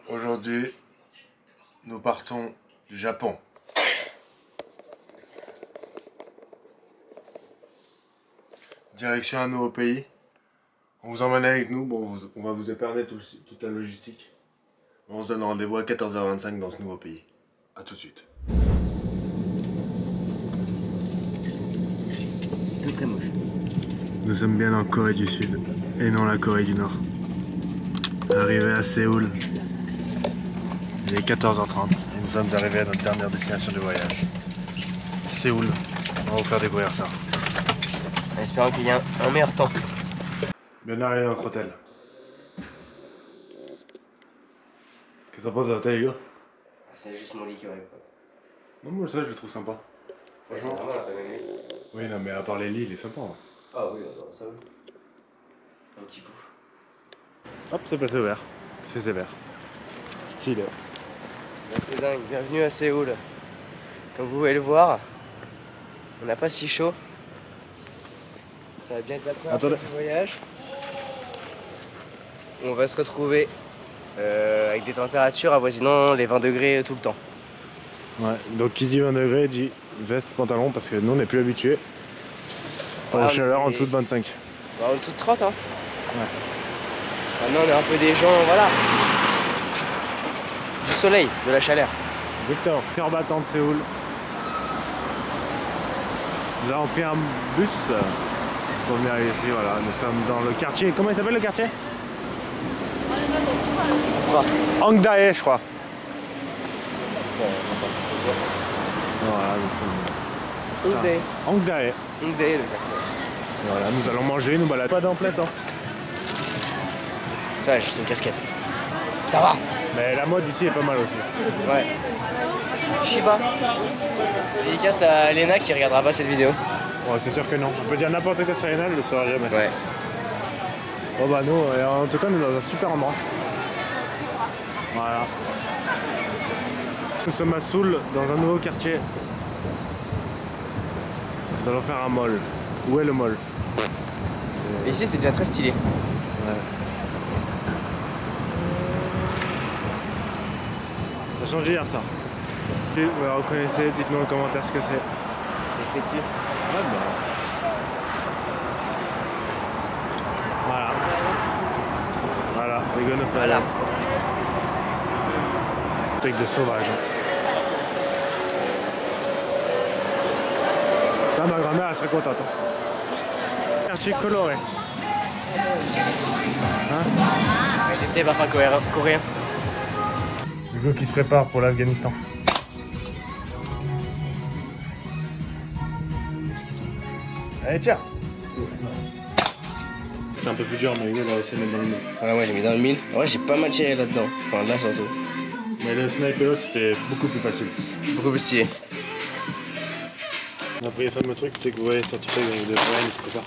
Aujourd'hui, nous partons du Japon. Direction un nouveau pays. On vous emmène avec nous, bon, on va vous épargner toute la logistique. On se donne rendez-vous à 14h25 dans ce nouveau pays. A tout de suite. Très moche. Nous sommes bien en Corée du Sud et non la Corée du Nord. Arrivé à Séoul, il est 14h30 et nous sommes arrivés à notre dernière destination du voyage. Séoul, on va vous faire découvrir ça. En espérant qu'il y ait un meilleur temps. Bien arrivé dans notre hôtel. Qu'est-ce que ça pense de l'hôtel, les gars? C'est juste mon lit qui aurait pas. Non, moi ça je le trouve sympa. Ouais, c'est vraiment la même lit. Oui, non, mais à part les lits, il est sympa. Hein. Ah oui, non, ça oui. Un petit pouf. Hop, c'est passé ouvert. C'est sévère. Stylé. C'est dingue, bienvenue à Séoul. Comme vous pouvez le voir, on n'a pas si chaud. Ça va bien être la première fois du voyage. On va se retrouver avec des températures avoisinant les 20 degrés tout le temps. Ouais, donc qui dit 20 degrés dit veste, pantalon, parce que nous on n'est plus habitués à la chaleur en dessous de 25. Bah, en dessous de 30 hein. Ouais. Maintenant on est un peu des gens, voilà. Du soleil, de la chaleur. Exactement. Cœur battant de Séoul. Nous avons pris un bus pour venir ici, voilà. Nous sommes dans le quartier. Comment il s'appelle le quartier? Hangdae, je crois. C'est ça, Voilà, nous sommes. Hongdae. Hangdae. Hongdae le quartier. Voilà, nous allons manger, nous balader. Pas d'emplette, hein. Ça, j'ai juste une casquette. Ça va. Mais la mode ici est pas mal aussi. Ouais. Shiba. Dédicace à Léna qui regardera pas cette vidéo. Ouais, c'est sûr que non. On peut dire n'importe quoi sur Léna, elle le saura jamais. Ouais. Bon bah nous, en tout cas, nous sommes dans un super endroit. Voilà. Nous sommes à Séoul, dans un nouveau quartier. Nous allons faire un mall. Où est le mall? Et ici, c'est déjà très stylé. Ouais. Ça change hier, ça. Si vous la reconnaissez, dites-nous en commentaire ce que c'est. C'est écrit dessus. Ouais, bah. Voilà. Voilà, we're gonna find Voilà. out. Truc de sauvage. Hein. Ça, ma grand-mère, elle serait contente. Hein. Quartier coloré. Hein? On va tester les parfums coréens. Hugo qui se prépare pour l'Afghanistan. Allez, tiens! C'est un peu plus dur, mais Hugo va essayer de mettre dans le mille. Ah ouais, j'ai mis dans le 1000. En vrai, j'ai pas mal tiré là-dedans. Enfin, là surtout. Mais le sniper, c'était beaucoup plus facile. Beaucoup plus stylé. On a pris les fameux trucs, tu sais, que vous voyez sur TikTok, des vrais, tout ça.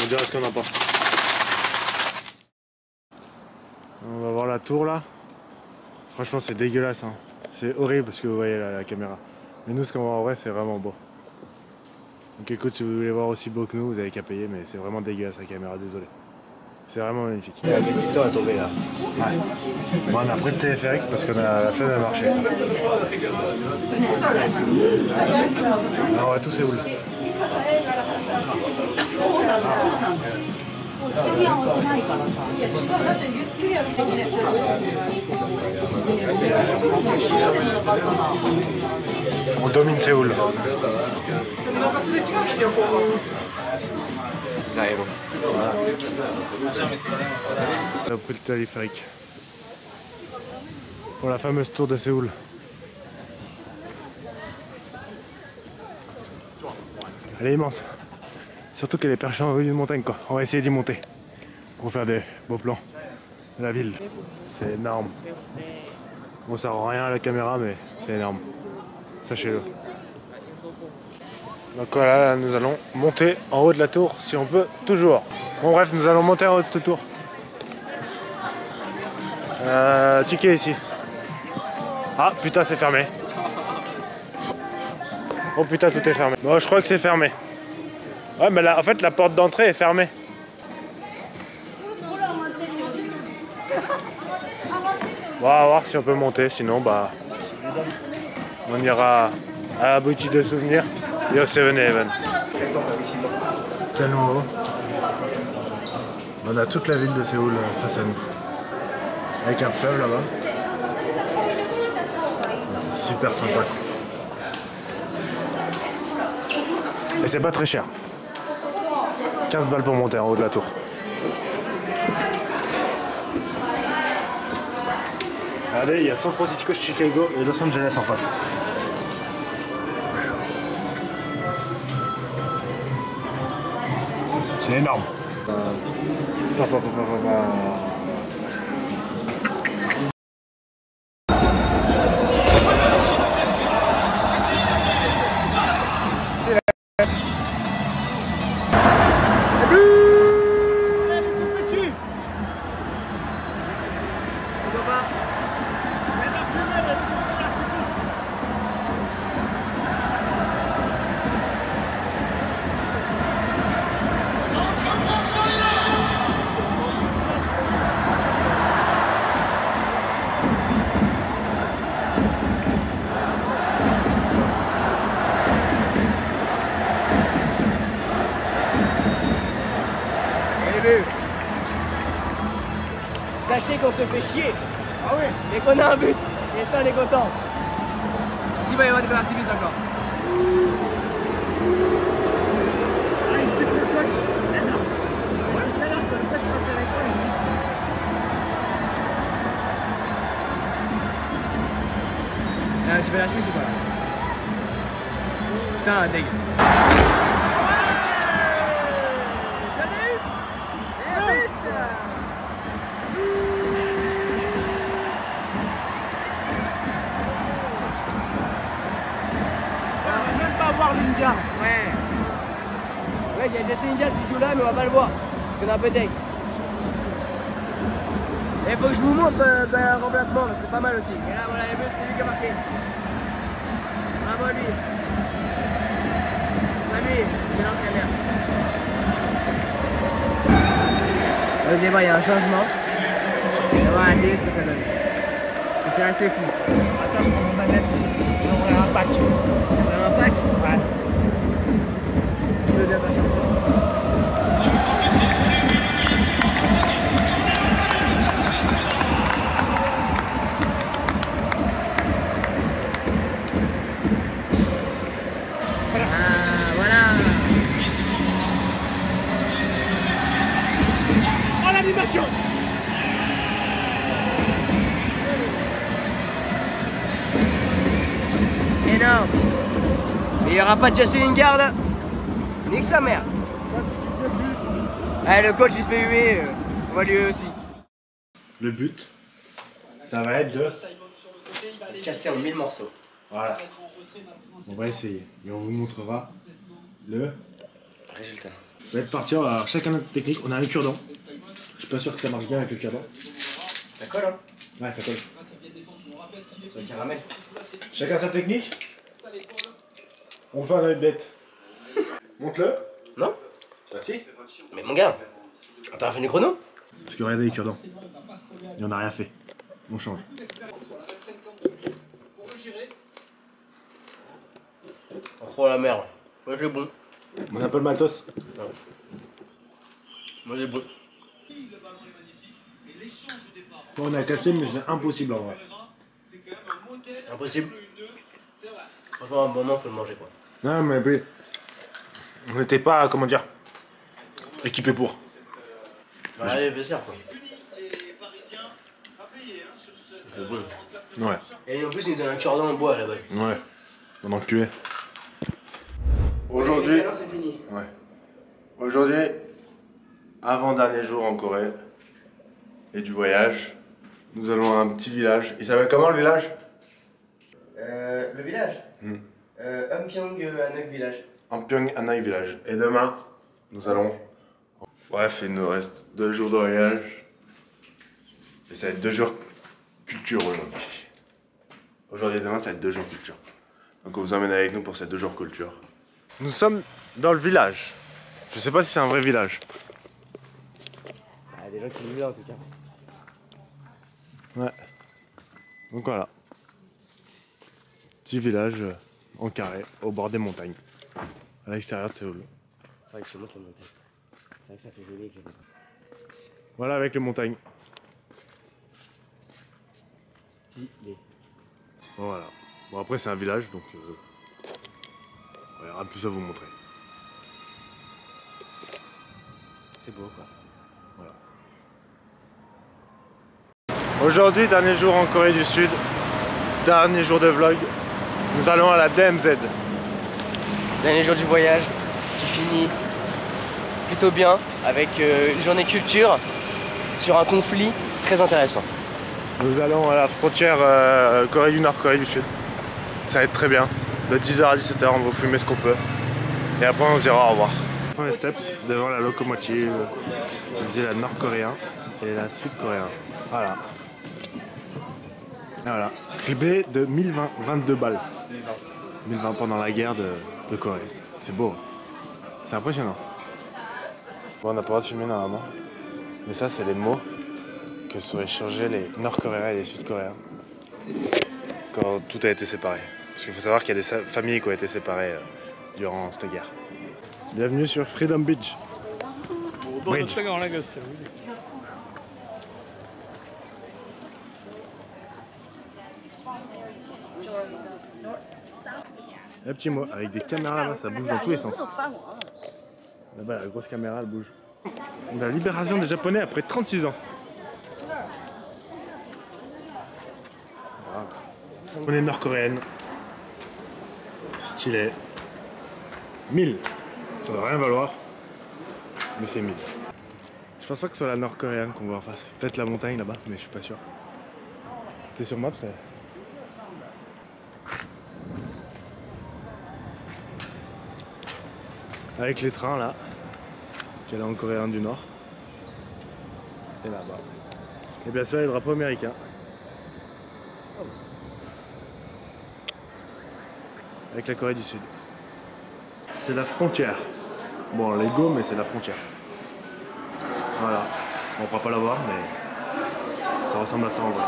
On dirait ce qu'on en pense. On va voir la tour là. Franchement, c'est dégueulasse. Hein. C'est horrible parce que vous voyez la caméra. Mais nous, ce qu'on voit en vrai, c'est vraiment beau. Donc écoute, si vous voulez voir aussi beau que nous, vous avez qu'à payer, mais c'est vraiment dégueulasse la caméra, désolé. C'est vraiment magnifique. Il a mis du temps à tomber là. Ouais. Bon, on a pris le téléphérique parce qu'on a la flemme de marcher. Alors, on va tous Séoul. On domine Séoul. Vous arrivez bon. Voilà. On a pris le téléphérique. Pour la fameuse tour de Séoul. Elle est immense. Surtout qu'elle est perchée en haut d'une montagne quoi. On va essayer d'y monter. Pour faire des beaux plans de la ville. C'est énorme. Bon, ça rend rien à la caméra mais c'est énorme. Sachez-le. Donc voilà, nous allons monter en haut de la tour si on peut, toujours. Bon bref, nous allons monter en haut de cette tour. Ticket ici. Ah putain, c'est fermé. Oh putain, tout est fermé. Bon, je crois que c'est fermé. Ouais, mais là, en fait, la porte d'entrée est fermée. On va voir si on peut monter, sinon bah on ira à la boutique de souvenirs et au 7-Eleven. Tellement haut. On a toute la ville de Séoul face à nous. Avec un fleuve là-bas. C'est super sympa. Et c'est pas très cher. 15 balles pour monter en haut de la tour. Regardez, il y a San Francisco, Chicago et Los Angeles en face. C'est énorme. Sachez qu'on se fait chier. Ah oui. Et qu'on a un but. Et ça, on est content. Ici, il va y avoir des artifices encore. Ah, tu fais la Suisse ou pas? Putain, deg. Lingard. Ouais, il y a Jesse Lingard qui joue là, mais on va pas le voir. On est un peu deg. Et faut que je vous montre un remplacement, c'est pas mal aussi. Et là, voilà les buts, c'est lui qui a marqué. Bravo à lui. À lui, c'est l'entraîneur. Vous allez voir, il y a un changement. On va voir à la télé ce que ça donne. Et c'est assez fou. Attends, je prends mon manette. Je vais ouvrir un pack. Ouvrir un pack? Ouais. S'il veut bien faire ça. Ah, voilà. Oh, l'animation! Énorme. Et il n'y aura pas de Jesse Lingard. Nique sa mère. Ah, le coach il se fait huer. On va lui aussi. Le but, ça va être de casser en 1000 morceaux. Voilà. On va essayer et on vous montrera le Résultat. Ça va être parti. Alors chacun notre technique. On a un cure-dent. Je suis pas sûr que ça marche bien avec le cure-dent. Ça colle hein? Ouais, ça colle. Ça caramel. Chacun sa technique. On fait un œil bête. Monte-le. Non? Bah si. Mais mon gars, t'as fait du chrono? Parce que regardez les cure-dents. Et on n'a rien fait. On change. Oh la merde. Moi j'ai bon. On a pas le matos. Non. Moi j'ai bon. Bon, on a cassé, mais c'est impossible en vrai. Impossible. Franchement, à un moment, faut le manger quoi. Non, mais puis, on n'était pas, comment dire, équipés pour. Bah, allez, vaisselle quoi. C'est bon. Ouais. Et en plus, il me donne un cure-dent en bois là-bas. Ouais. Mon enculé. Aujourd'hui. C'est fini. Ouais. Aujourd'hui, avant-dernier jour en Corée et du voyage, nous allons à un petit village. Il s'appelle comment le village? Le village Umpyeong Anok Village. Umpyeong Anok Village. Et demain, nous allons. Bref, il nous reste 2 jours de voyage. Et ça va être 2 jours culture aujourd'hui. Aujourd'hui et demain, ça va être 2 jours culture. Donc on vous emmène avec nous pour ces 2 jours culture. Nous sommes dans le village. Je sais pas si c'est un vrai village. Ah, des gens qui vivent là en tout cas. Ouais. Donc voilà. Petit village en carré, au bord des montagnes. À l'extérieur de Séoul. Ouais, chez moi, la montagne. C'est vrai que ça fait joli avec les montagnes. Voilà avec les montagnes. Stylé. Bon, voilà. Bon après c'est un village donc il y aura plus à vous montrer. C'est beau quoi. Voilà. Aujourd'hui, dernier jour en Corée du Sud, dernier jour de vlog. Nous allons à la DMZ. Dernier jour du voyage qui finit plutôt bien avec une journée culture sur un conflit très intéressant. Nous allons à la frontière Corée du Nord, Corée du Sud. Ça va être très bien. De 10h à 17h, on va fumer ce qu'on peut. Et après, on se dira au revoir. Premier step devant la locomotive. Je disais la nord-coréen et la sud-coréen. Voilà. Et voilà. Criblé de 1020, 22 balles. 1020 pendant la guerre de Corée. C'est beau. C'est impressionnant. Bon, on n'a pas le droit de filmer normalement. Mais ça, c'est les mots que seraient changés les nord-coréens et les sud-coréens quand tout a été séparé. Parce qu'il faut savoir qu'il y a des familles qui ont été séparées durant cette guerre. Bienvenue sur Freedom Beach. Bridge. Un petit mot, avec des caméras là, ça bouge dans tous les sens. Là-bas, la grosse caméra, elle bouge. La libération des Japonais après 36 ans. Voilà. On est nord-coréenne. Stylé. 1000. Ça doit rien valoir. Mais c'est 1000. Je pense pas que ce soit la nord-coréenne qu'on voit en face. Peut-être la montagne là-bas, mais je suis pas sûr. T'es sur Maps, c'est... Avec les trains là, qui est en Corée du Nord. Et là-bas. Et bien ça, les drapeaux américains. Avec la Corée du Sud. C'est la frontière. Bon, Lego, mais c'est la frontière. Voilà. On ne pourra pas la voir, mais ça ressemble à ça en vrai.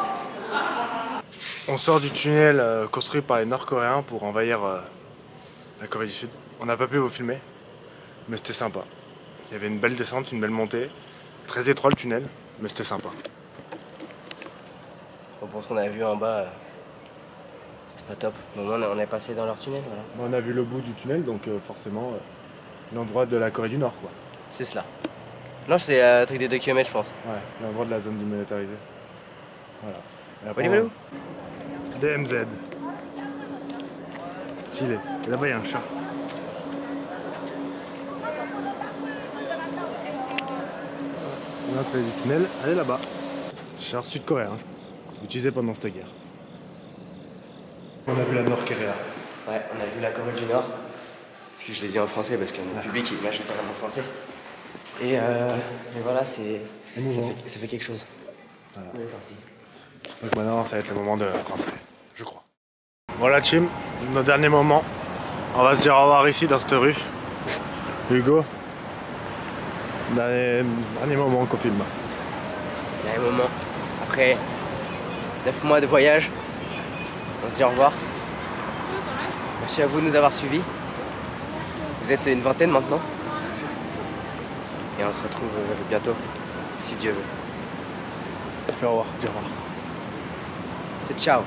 On sort du tunnel construit par les Nord-Coréens pour envahir la Corée du Sud. On n'a pas pu vous filmer, mais c'était sympa. Il y avait une belle descente, une belle montée. Très étroit le tunnel, mais c'était sympa. Bon, pour ce qu'on a vu en bas, c'était pas top. Mais au moins on est passé dans leur tunnel, voilà. On a vu le bout du tunnel, donc forcément l'endroit de la Corée du Nord, quoi. C'est cela. Non, c'est un truc des 2 km, je pense. Ouais, l'endroit de la zone démilitarisée. Voilà. Et après, Walou, walou. DMZ. Stylé. Et là-bas, il y a un chat. L'entrée du tunnel, elle est là-bas. Char sud-coréen, je pense. Utilisé pendant cette guerre. On a vu la Nord-Coréa. Ouais, on a vu la Corée du Nord. Parce que je l'ai dit en français, parce que notre public il mâche totalement français. Et voilà, c'est. Ça fait quelque chose. Voilà. On est sorti. Donc maintenant, ça va être le moment de rentrer, je crois. Voilà, Chim, nos derniers moments. On va se dire au revoir ici, dans cette rue. Hugo, dernier moment qu'on filme. Il y a un moment, après 9 mois de voyage, on se dit au revoir. Merci à vous de nous avoir suivis. Vous êtes une vingtaine maintenant. Et on se retrouve bientôt, si Dieu veut. Fais au revoir, dis au revoir. C'est ciao.